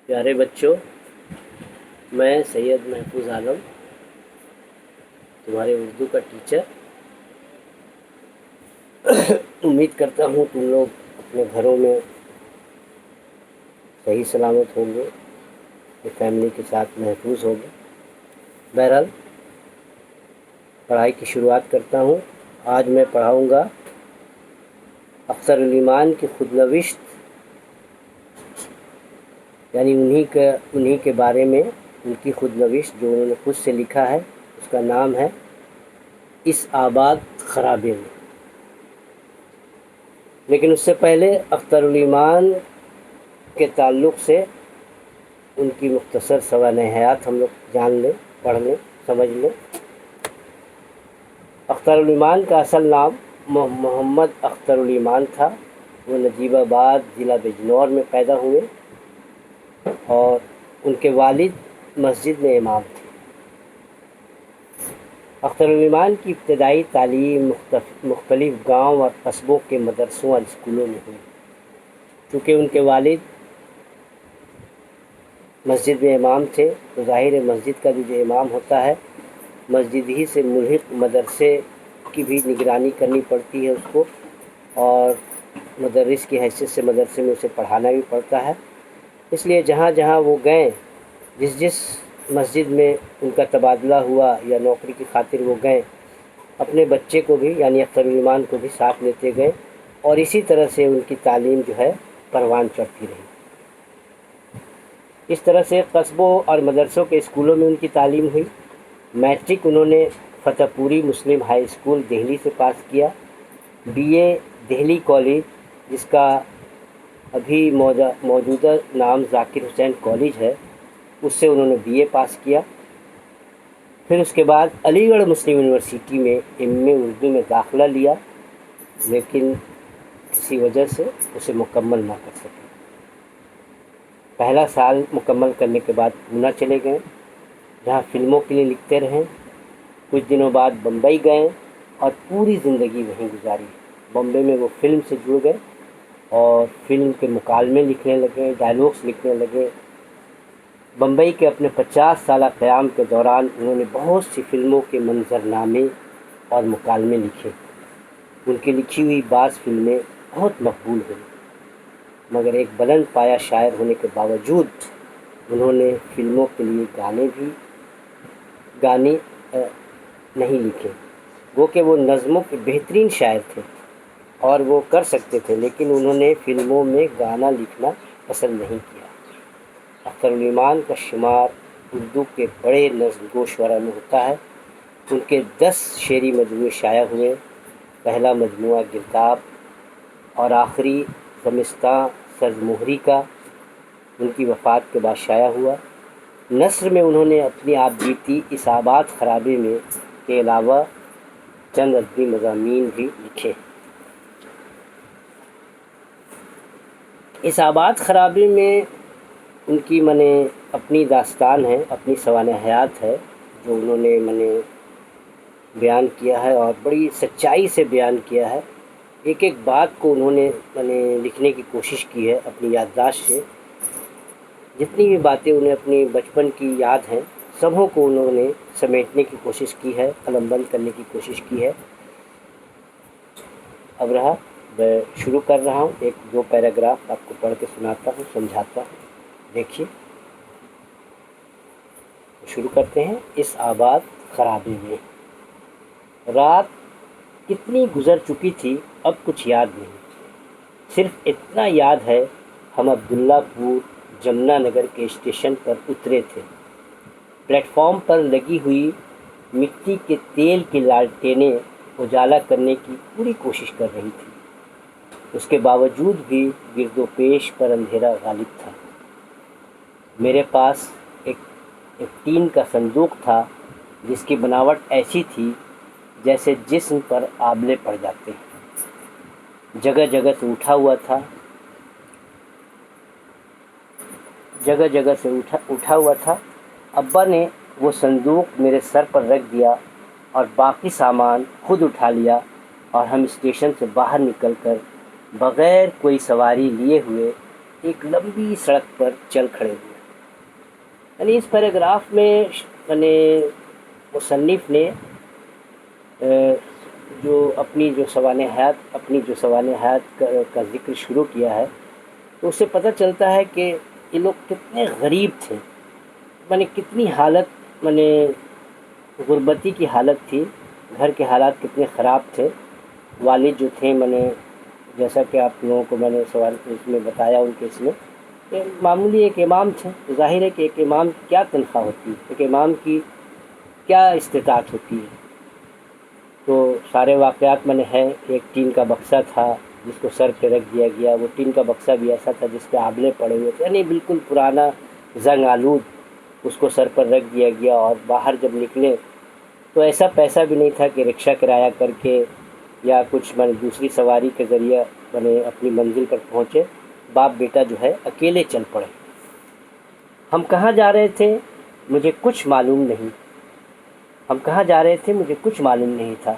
پیارے بچوں، میں سید محفوظ عالم تمہارے اردو کا ٹیچر امید کرتا ہوں تم لوگ اپنے گھروں میں صحیح سلامت ہوں گے، اپنی فیملی کے ساتھ محفوظ ہوں گے۔ بہرحال پڑھائی کی شروعات کرتا ہوں۔ آج میں پڑھاؤں گا اختر الایمان کی خود نوشت، یعنی انہی کے بارے میں ان کی خود نوشت جو انہوں نے خود سے لکھا ہے۔ اس کا نام ہے اس آباد خرابے میں۔ لیکن اس سے پہلے اختر الایمان کے تعلق سے ان کی مختصر سوانح حیات ہم لوگ جان لیں، پڑھ لیں، سمجھ لیں۔ اختر الایمان کا اصل نام محمد اختر الایمان تھا۔ وہ نجیب آباد ضلع بجنور میں پیدا ہوئے اور ان کے والد مسجد میں امام تھے۔ اختر الایمان کی ابتدائی تعلیم مختلف گاؤں اور قصبوں کے مدرسوں اور اسکولوں میں ہوئی۔ چونکہ ان کے والد مسجد میں امام تھے تو ظاہر ہے مسجد کا بھی جو امام ہوتا ہے، مسجد ہی سے ملحق مدرسے کی بھی نگرانی کرنی پڑتی ہے اس کو، اور مدرس کی حیثیت سے مدرسے میں اسے پڑھانا بھی پڑتا ہے۔ اس لیے جہاں جہاں وہ گئے، جس مسجد میں ان کا تبادلہ ہوا یا نوکری کی خاطر وہ گئے، اپنے بچے کو بھی یعنی اختر الایمان کو بھی ساتھ لیتے گئے، اور اسی طرح سے ان کی تعلیم جو ہے پروان چڑھتی رہی۔ اس طرح سے قصبوں اور مدرسوں کے اسکولوں میں ان کی تعلیم ہوئی۔ میٹرک انہوں نے فتح پوری مسلم ہائی اسکول دہلی سے پاس کیا۔ بی اے دہلی کالج، جس کا ابھی موجودہ نام ذاکر حسین کالج ہے، اس سے انہوں نے بی اے پاس کیا۔ پھر اس کے بعد علی گڑھ مسلم یونیورسٹی میں ایم اے اردو میں داخلہ لیا، لیکن کسی وجہ سے اسے مکمل نہ کر سکے۔ پہلا سال مکمل کرنے کے بعد پونا چلے گئے، جہاں فلموں کے لیے لکھتے رہیں۔ کچھ دنوں بعد بمبئی گئے اور پوری زندگی وہیں گزاری۔ بمبئی میں وہ فلم سے جڑ گئے اور فلم کے مکالمے لکھنے لگے، ڈائلاگس لکھنے لگے۔ بمبئی کے اپنے 50 سالہ قیام کے دوران انہوں نے بہت سی فلموں کے منظرنامے اور مکالمے لکھے۔ ان کی لکھی ہوئی بعض فلمیں بہت مقبول ہوئیں، مگر ایک بلند پایہ شاعر ہونے کے باوجود انہوں نے فلموں کے لیے گانے نہیں لکھے۔ وہ کہ وہ نظموں کے بہترین شاعر تھے اور وہ کر سکتے تھے، لیکن انہوں نے فلموں میں گانا لکھنا پسند نہیں کیا۔ اختر الایمان کا شمار اردو کے بڑے نظم گو شعراء میں ہوتا ہے۔ ان کے 10 شعری مجموعے شائع ہوئے۔ پہلا مجموعہ گرداب اور آخری زمستاں سرد مہری کا ان کی وفات کے بعد شائع ہوا۔ نثر میں انہوں نے اپنی آپ بیتی اس آباد خرابے میں کے علاوہ چند ادبی مضامین بھی لکھے۔ اس آباد خرابے میں ان کی اپنی داستان ہے، اپنی سوانح حیات ہے، جو انہوں نے بیان کیا ہے اور بڑی سچائی سے بیان کیا ہے۔ ایک ایک بات کو انہوں نے لکھنے کی کوشش کی ہے اپنی یادداشت سے۔ جتنی بھی باتیں انہیں اپنی بچپن کی یاد ہیں، سبوں کو انہوں نے سمیٹنے کی کوشش کی ہے، قلم بند کرنے کی کوشش کی ہے۔ اب میں شروع کر رہا ہوں، ایک دو پیراگراف آپ کو پڑھ کے سناتا ہوں، سمجھاتا ہوں۔ دیکھیے، شروع کرتے ہیں۔ اس آباد خرابے میں۔ رات کتنی گزر چکی تھی اب کچھ یاد نہیں، صرف اتنا یاد ہے ہم عبداللہ پور جمنا نگر کے اسٹیشن پر اترے تھے۔ پلیٹ فارم پر لگی ہوئی مٹی کے تیل کی لالٹینیں اجالا کرنے کی پوری کوشش کر رہی تھی، اس کے باوجود بھی گرد و پیش پر اندھیرا غالب تھا۔ میرے پاس ایک ٹین کا صندوق تھا جس کی بناوٹ ایسی تھی جیسے جسم پر آبلے پڑ جاتے ہیں۔ جگہ جگہ سے اٹھا ہوا تھا۔ ابا نے وہ صندوق میرے سر پر رکھ دیا اور باقی سامان خود اٹھا لیا، اور ہم اسٹیشن سے باہر نکل کر بغیر کوئی سواری لیے ہوئے ایک لمبی سڑک پر چل کھڑے ہوئے۔ یعنی اس پیراگراف میں یعنی مصنف نے جو اپنی جو سوانح حیات کا ذکر شروع کیا ہے، تو اس سے پتہ چلتا ہے کہ یہ لوگ کتنے غریب تھے، یعنی کتنی حالت غربتی کی حالت تھی، گھر کے حالات کتنے خراب تھے۔ والد جو تھے جیسا کہ آپ لوگوں کو میں نے سوال اس میں بتایا ان کے اس میں کہ معمولی ایک امام تھے۔ ظاہر ہے کہ ایک امام کی کیا تنخواہ ہوتی ہے، ایک امام کی کیا استطاعت ہوتی ہے۔ تو سارے واقعات ہے، ایک ٹین کا بکسہ تھا جس کو سر پہ رکھ دیا گیا، وہ ٹین کا بکسہ بھی ایسا تھا جس پہ آبلے پڑے ہوئے تھے، یعنی بالکل پرانا زنگ آلود، اس کو سر پر رکھ دیا گیا۔ اور باہر جب نکلے تو ایسا پیسہ بھی نہیں تھا کہ رکشہ کرایہ کر کے یا کچھ دوسری سواری کے ذریعہ اپنی منزل پر پہنچے۔ باپ بیٹا جو ہے اکیلے چل پڑے۔ ہم کہاں جا رہے تھے مجھے کچھ معلوم نہیں تھا۔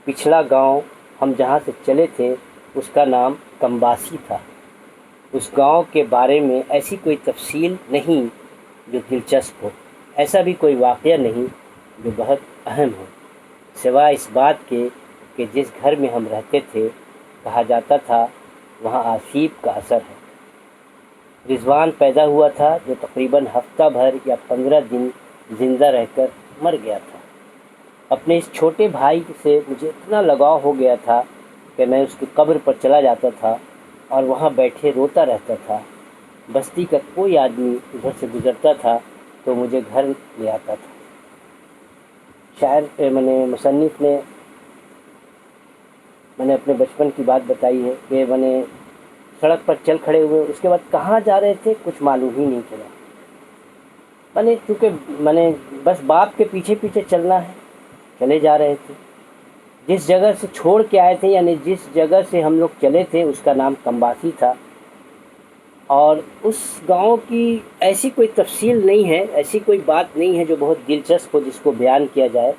پچھلا گاؤں ہم جہاں سے چلے تھے اس کا نام کمباسی تھا۔ اس گاؤں کے بارے میں ایسی کوئی تفصیل نہیں جو دلچسپ ہو، ایسا بھی کوئی واقعہ نہیں جو بہت اہم ہو، سوائے اس بات کے کہ جس گھر میں ہم رہتے تھے کہا جاتا تھا وہاں آسیب کا اثر ہے۔ رضوان پیدا ہوا تھا جو تقریباً ہفتہ بھر یا 15 دن زندہ رہ کر مر گیا تھا۔ اپنے اس چھوٹے بھائی سے مجھے اتنا لگاؤ ہو گیا تھا کہ میں اس کی قبر پر چلا جاتا تھا اور وہاں بیٹھے روتا رہتا تھا۔ بستی کا کوئی آدمی ادھر سے گزرتا تھا تو مجھے گھر لے آتا تھا۔ شاعر مصنف نے اپنے بچپن کی بات بتائی ہے کہ سڑک پر چل کھڑے ہوئے، اس کے بعد کہاں جا رہے تھے کچھ معلوم ہی نہیں چلا۔ چونکہ بس باپ کے پیچھے پیچھے چلنا ہے، چلے جا رہے تھے۔ جس جگہ سے چھوڑ کے آئے تھے، یعنی جس جگہ سے ہم لوگ چلے تھے اس کا نام کمباسی تھا، اور اس گاؤں کی ایسی کوئی تفصیل نہیں ہے، ایسی کوئی بات نہیں ہے جو بہت دلچسپ ہو جس کو بیان کیا جائے۔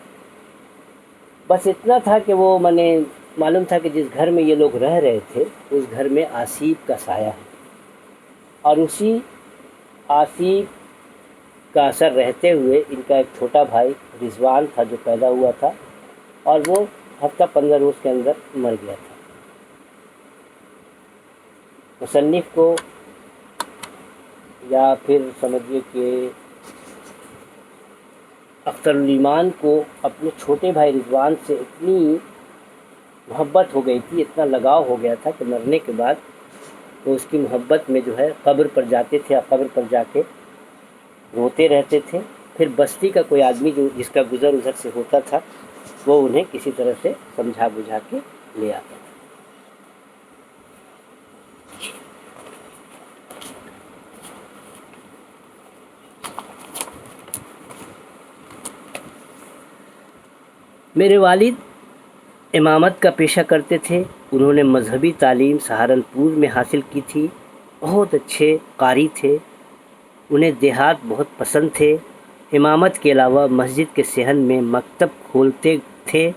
بس اتنا تھا کہ وہ معلوم تھا کہ جس گھر میں یہ لوگ رہ رہے تھے اس گھر میں آسیب کا سایہ ہے، اور اسی آسیب کا اثر رہتے ہوئے ان کا ایک چھوٹا بھائی رضوان تھا جو پیدا ہوا تھا، اور وہ ہفتہ 15 روز کے اندر مر گیا تھا۔ مصنف کو یا پھر سمجھیے کہ اختر الایمان کو اپنے چھوٹے بھائی رضوان سے اتنی محبت ہو گئی تھی، اتنا لگاؤ ہو گیا تھا کہ مرنے کے بعد وہ اس کی محبت میں جو ہے قبر پر جاتے تھے، اور قبر پر جا کے روتے رہتے تھے۔ پھر بستی کا کوئی آدمی جس کا گزر ادھر سے ہوتا تھا وہ انہیں کسی طرح سے سمجھا بجھا کے لے آتا تھا۔ میرے والد امامت کا پیشہ کرتے تھے۔ انہوں نے مذہبی تعلیم سہارنپور میں حاصل کی تھی۔ بہت اچھے قاری تھے، انہیں دیہات بہت پسند تھے۔ امامت کے علاوہ مسجد کے صحن میں مکتب کھولتے تھے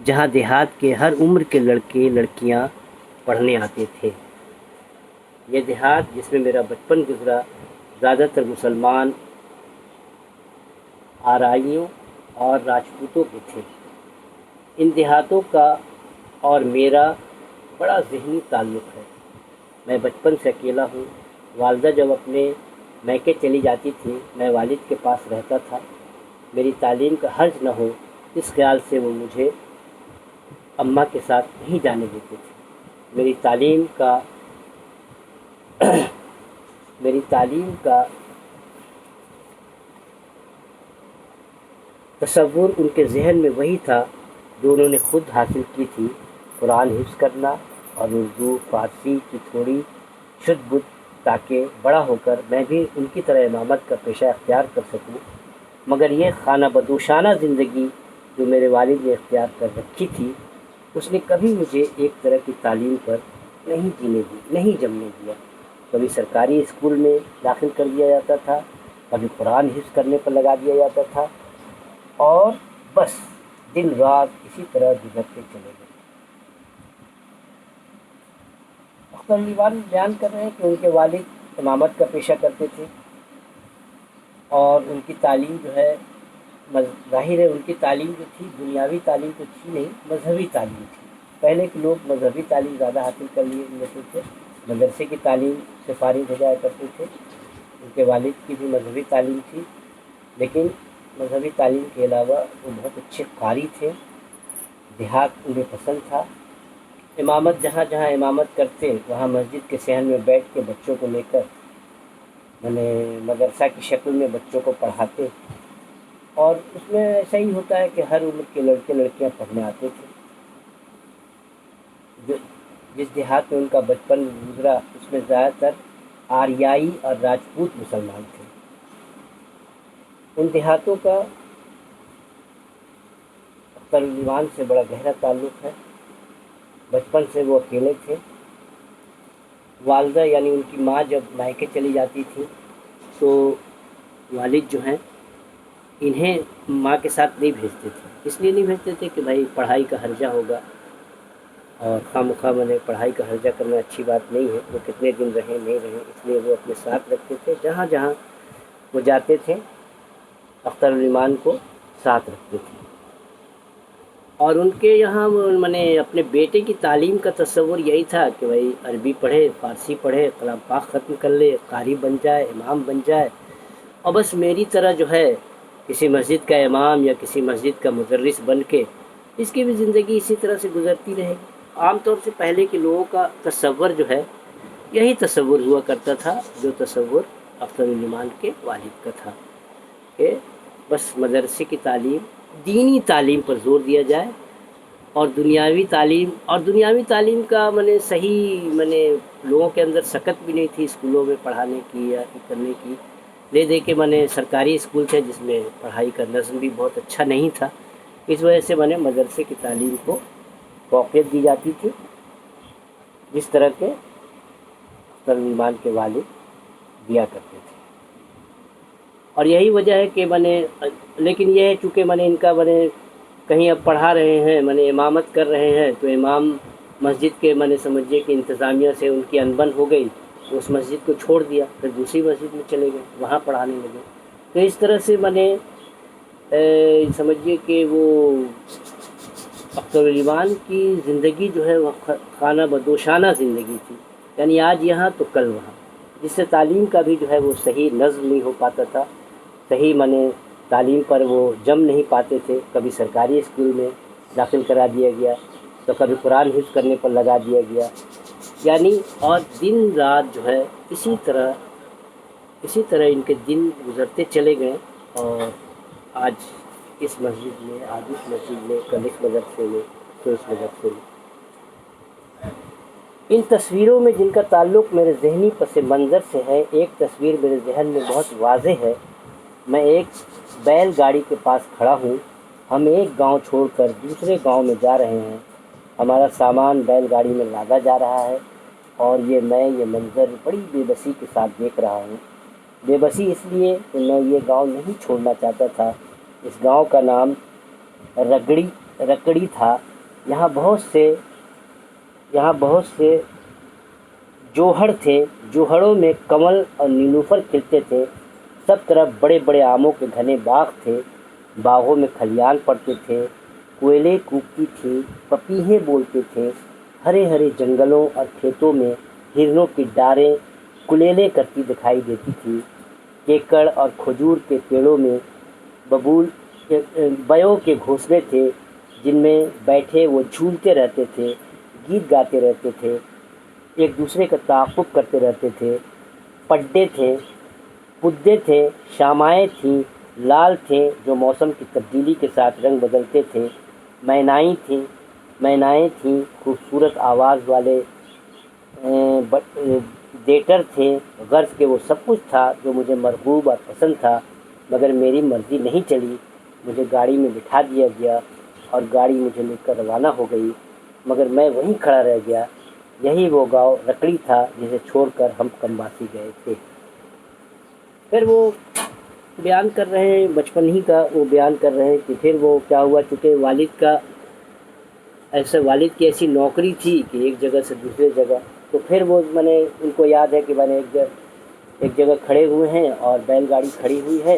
جہاں دیہات کے ہر عمر کے لڑکے لڑکیاں پڑھنے آتے تھے۔ یہ دیہات جس میں میرا بچپن گزرا زیادہ تر مسلمان آرائیوں اور راجپوتوں کے تھے۔ ان دیہاتوں کا اور میرا بڑا ذہنی تعلق ہے۔ میں بچپن سے اکیلا ہوں۔ والدہ جب اپنے میکے چلی جاتی تھی میں والد کے پاس رہتا تھا۔ میری تعلیم کا حرج نہ ہو اس خیال سے وہ مجھے اماں کے ساتھ نہیں جانے دیتے تھے۔ میری تعلیم کا تصور ان کے ذہن میں وہی تھا جو انہوں نے خود حاصل کی تھی، قرآن حفظ کرنا اور اردو فارسی کی تھوڑی شد بدھ، تاکہ بڑا ہو کر میں بھی ان کی طرح امامت کا پیشہ اختیار کر سکوں۔ مگر یہ خانہ بدوشانہ زندگی جو میرے والد نے اختیار کر رکھی تھی اس نے کبھی مجھے ایک طرح کی تعلیم پر نہیں جمنے دیا۔ کبھی سرکاری اسکول میں داخل کر دیا جاتا تھا، کبھی قرآن حفظ کرنے پر لگا دیا جاتا تھا، اور بس دن رات اسی طرح گزرتے چلے گئے۔ اختر الایمان بیان کر رہے ہیں کہ ان کے والد امامت کا پیشہ کرتے تھے۔ اور ان کی تعلیم جو ہے ظاہر ہے ان کی تعلیم جو تھی دنیاوی تعلیم تو تھی نہیں، مذہبی تعلیم تھی۔ پہلے کے لوگ مذہبی تعلیم زیادہ حاصل کر لیتے تھے، مدرسے کی تعلیم سے فارغ ہو جایا کرتے تھے۔ ان کے والد کی بھی مذہبی تعلیم تھی، لیکن مذہبی تعلیم کے علاوہ وہ بہت اچھے قاری تھے، دیہات انہیں پسند تھا۔ امامت جہاں جہاں امامت کرتے وہاں مسجد کے صحن میں بیٹھ کے بچوں کو لے کر مدرسہ کی شکل میں بچوں کو پڑھاتے، اور اس میں ایسا ہی ہوتا ہے کہ ہر عمر کے لڑکے لڑکیاں پڑھنے آتے تھے۔ جس دیہات میں ان کا بچپن گزرا اس میں زیادہ تر آریائی اور راجپوت مسلمان تھے۔ ان دیہاتوں کا اختر الایمان سے بڑا گہرا تعلق ہے۔ بچپن سے وہ اکیلے تھے۔ والدہ یعنی ان کی ماں جب مائکے چلی جاتی تھی تو والد جو ہیں انہیں ماں کے ساتھ نہیں بھیجتے تھے، اس لیے نہیں بھیجتے تھے کہ بھائی پڑھائی کا حرجہ ہوگا، اور خواہ مخواہ پڑھائی کا حرجہ کرنا اچھی بات نہیں ہے، وہ کتنے دن رہیں نہیں رہیں، اس لیے وہ اپنے ساتھ رکھتے تھے۔ جہاں جہاں وہ جاتے تھے اختر الایمان کو ساتھ رکھتے تھے، اور ان کے یہاں اپنے بیٹے کی تعلیم کا تصور یہی تھا کہ بھائی عربی پڑھے، فارسی پڑھے، کلام پاک ختم کر لے، قاری بن جائے، امام بن جائے، اور بس میری طرح جو ہے کسی مسجد کا امام یا کسی مسجد کا مدرس بن کے اس کی بھی زندگی اسی طرح سے گزرتی رہے گی۔ عام طور سے پہلے کے لوگوں کا تصور جو ہے یہی تصور ہوا کرتا تھا جو تصور اختر الایمان کے والد کا تھا، کہ بس مدرسے کی تعلیم، دینی تعلیم پر زور دیا جائے، اور دنیاوی تعلیم کا صحیح لوگوں کے اندر سکت بھی نہیں تھی اسکولوں میں پڑھانے کی یا کرنے کی، لے دے کے سرکاری اسکول تھے جس میں پڑھائی کا نظم بھی بہت اچھا نہیں تھا، اس وجہ سے مدرسے کی تعلیم کو فوقیت دی جاتی تھی، جس طرح کے اختر الایمان کے والد دیا کرتے تھے۔ اور یہی وجہ ہے کہ لیکن یہ ہے چونکہ ان کا کہیں اب پڑھا رہے ہیں امامت کر رہے ہیں تو امام مسجد کے سمجھیے کہ انتظامیہ سے ان کی انبن ہو گئی، تو اس مسجد کو چھوڑ دیا، پھر دوسری مسجد میں چلے گئے، وہاں پڑھانے لگے۔ تو اس طرح سے سمجھیے کہ وہ اختر الایمان کی زندگی جو ہے وہ خانہ بدوشانہ زندگی تھی، یعنی آج یہاں تو کل وہاں، جس سے تعلیم کا بھی جو ہے وہ صحیح نظم نہیں ہو پاتا تھا، صحیح تعلیم پر وہ جم نہیں پاتے تھے۔ کبھی سرکاری اسکول میں داخل کرا دیا گیا تو کبھی قرآن حفظ کرنے پر لگا دیا گیا، یعنی اور دن رات جو ہے اسی طرح ان کے دن گزرتے چلے گئے، اور آج اس مسجد میں، آج اس مسجد میں، کل اس مدرسے میں، تو اس مدرسے میں۔ ان تصویروں میں جن کا تعلق میرے ذہنی پس منظر سے ہے، ایک تصویر میرے ذہن میں بہت واضح ہے۔ میں ایک بیل گاڑی کے پاس کھڑا ہوں، ہم ایک گاؤں چھوڑ کر دوسرے گاؤں میں جا رہے ہیں، ہمارا سامان بیل گاڑی میں لادا جا رہا ہے، اور یہ منظر بڑی بے بسی کے ساتھ دیکھ رہا ہوں۔ بے بسی اس لیے کہ میں یہ گاؤں نہیں چھوڑنا چاہتا تھا۔ اس گاؤں کا نام رکڑی تھا۔ یہاں بہت سے جوہڑ تھے، جوہڑوں میں کمل اور نیلوفر کھلتے تھے، سب طرف بڑے بڑے آموں کے گھنے باغ تھے، باغوں میں کھلیان پڑتے تھے، کوئلیں کوکتی تھیں، پپیہے بولتے تھے، ہرے ہرے جنگلوں اور کھیتوں میں ہرنوں کی ڈاریں کلیلیں کرتی دکھائی دیتی تھی، کیکڑ اور کھجور کے پیڑوں میں بیوں کے گھونسلے تھے، جن میں بیٹھے وہ جھولتے رہتے تھے، گیت گاتے رہتے تھے، ایک دوسرے کا تعاقب کرتے رہتے تھے۔ پڈے تھے، پدے تھے، شامائیں تھیں، لال تھے جو موسم کی تبدیلی کے ساتھ رنگ بدلتے تھے، مینائیں تھیں، خوبصورت آواز والے دیٹر تھے، غرض کہ وہ سب کچھ تھا جو مجھے مرغوب اور پسند تھا، مگر میری مرضی نہیں چلی، مجھے گاڑی میں بٹھا دیا گیا اور گاڑی مجھے لے کر روانہ ہو گئی، مگر میں وہیں کھڑا رہ گیا۔ یہی وہ گاؤں رکڑی تھا جسے چھوڑ کر ہم کمباسی گئے تھے۔ پھر وہ بیان کر رہے ہیں بچپن ہی کا، وہ بیان کر رہے ہیں کہ پھر وہ کیا ہوا، چونکہ والد کی ایسی نوکری تھی کہ ایک جگہ سے دوسرے جگہ، تو پھر وہ ان کو یاد ہے کہ ایک جگہ کھڑے ہوئے ہیں اور بیل گاڑی کھڑی ہوئی ہے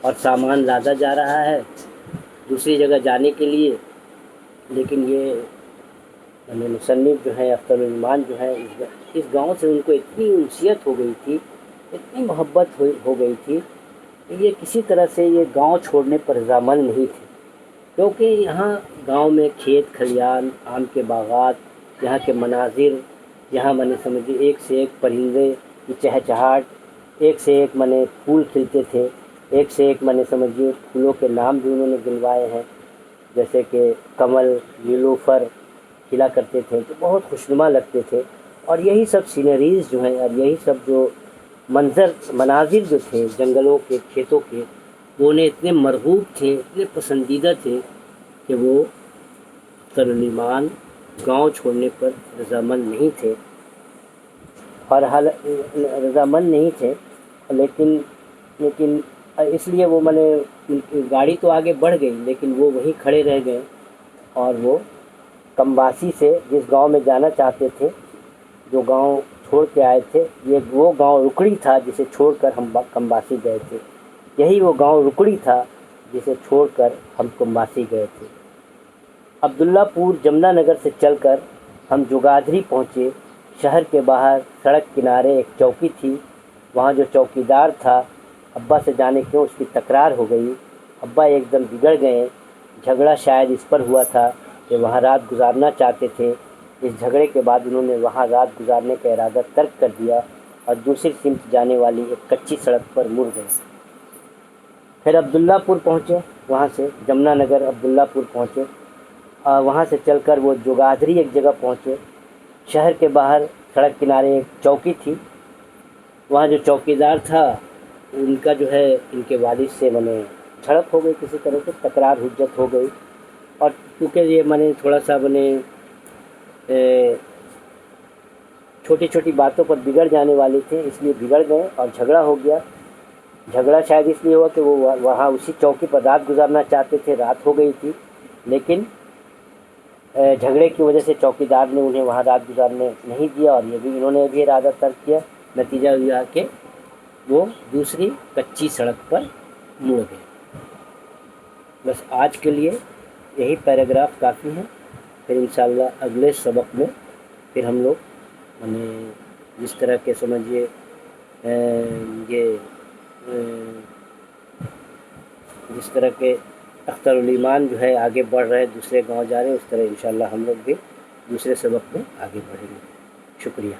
اور سامان لادا جا رہا ہے دوسری جگہ جانے کے لیے، لیکن یہ مصنف جو ہے اختر الایمان جو ہے اس گاؤں سے ان کو اتنی انسیت ہو گئی تھی، اتنی محبت ہو گئی تھی کہ یہ کسی طرح سے یہ گاؤں چھوڑنے پر رضامند نہیں تھے، کیونکہ یہاں گاؤں میں کھیت کھلیان، آم کے باغات، یہاں کے مناظر، یہاں سمجھیے ایک سے ایک پرندے کی چہچہاٹ، ایک سے ایک پھول کھلتے تھے، ایک سے ایک سمجھیے پھولوں کے نام بھی انہوں نے گنوائے ہیں، جیسے کہ کمل، نیلوفر کھلا کرتے تھے تو بہت خوشنما لگتے تھے، اور یہی سب سینریز جو ہیں اور یہی سب جو مناظر جو تھے جنگلوں کے، کھیتوں کے، وہ انہیں اتنے مرغوب تھے، اتنے پسندیدہ تھے کہ وہ اختر الایمان گاؤں چھوڑنے پر رضامند نہیں تھے، اور رضامند نہیں تھے، لیکن اس لیے وہ گاڑی تو آگے بڑھ گئی لیکن وہ وہیں کھڑے رہ گئے، اور وہ کمباسی سے جس گاؤں میں جانا چاہتے تھے، جو گاؤں چھوڑ کے آئے تھے، یہ وہ گاؤں رکڑی تھا جسے چھوڑ کر ہم کمباسی گئے تھے، یہی وہ گاؤں رکڑی تھا جسے چھوڑ کر ہم کمباسی گئے تھے۔ عبداللہ پور جمنا نگر سے چل کر ہم جگادری پہنچے۔ شہر کے باہر سڑک کنارے ایک چوکی تھی، وہاں جو چوکیدار تھا، ابا سے جانے کیوں اس کی تکرار ہو گئی، ابا ایک دم بگڑ گئے۔ جھگڑا شاید اس پر ہوا تھا کہ وہاں رات گزارنا چاہتے تھے، اس جھگڑے کے بعد انہوں نے وہاں رات گزارنے کا ارادہ ترک کر دیا اور دوسری سمت جانے والی ایک کچی سڑک پر مڑ گئے۔ پھر عبداللہ پور پہنچے، وہاں سے جمنا نگر عبداللہ پور پہنچے، وہاں سے چل کر وہ جگادری ایک جگہ پہنچے۔ شہر کے باہر سڑک کنارے ایک چوکی تھی، وہاں جو چوکیدار تھا ان کا جو ہے ان کے والد سے جھڑپ ہو گئی، کسی طرح سے تکرار حجت ہو گئی، اور کیونکہ یہ تھوڑا سا چھوٹی چھوٹی باتوں پر بگڑ جانے والے تھے، اس لیے بگڑ گئے اور جھگڑا ہو گیا۔ جھگڑا شاید اس لیے ہوا کہ وہ وہاں اسی چوکی پر رات گزارنا چاہتے تھے، رات ہو گئی تھی، لیکن جھگڑے کی وجہ سے چوکیدار نے انہیں وہاں رات گزارنے نہیں دیا، اور یہ بھی انہوں نے بھی ارادہ ترک کیا۔ نتیجہ یہ کہ وہ دوسری کچی سڑک پر مڑ گئے۔ بس آج کے لیے یہی پیراگراف کافی ہے، پھر انشاءاللہ اگلے سبق میں پھر ہم لوگ جس طرح کے سمجھیے یہ جس طرح کے اختر الایمان جو ہے آگے بڑھ رہے، دوسرے گاؤں جا رہے ہیں، اس طرح انشاءاللہ ہم لوگ بھی دوسرے سبق میں آگے بڑھیں گے۔ شکریہ۔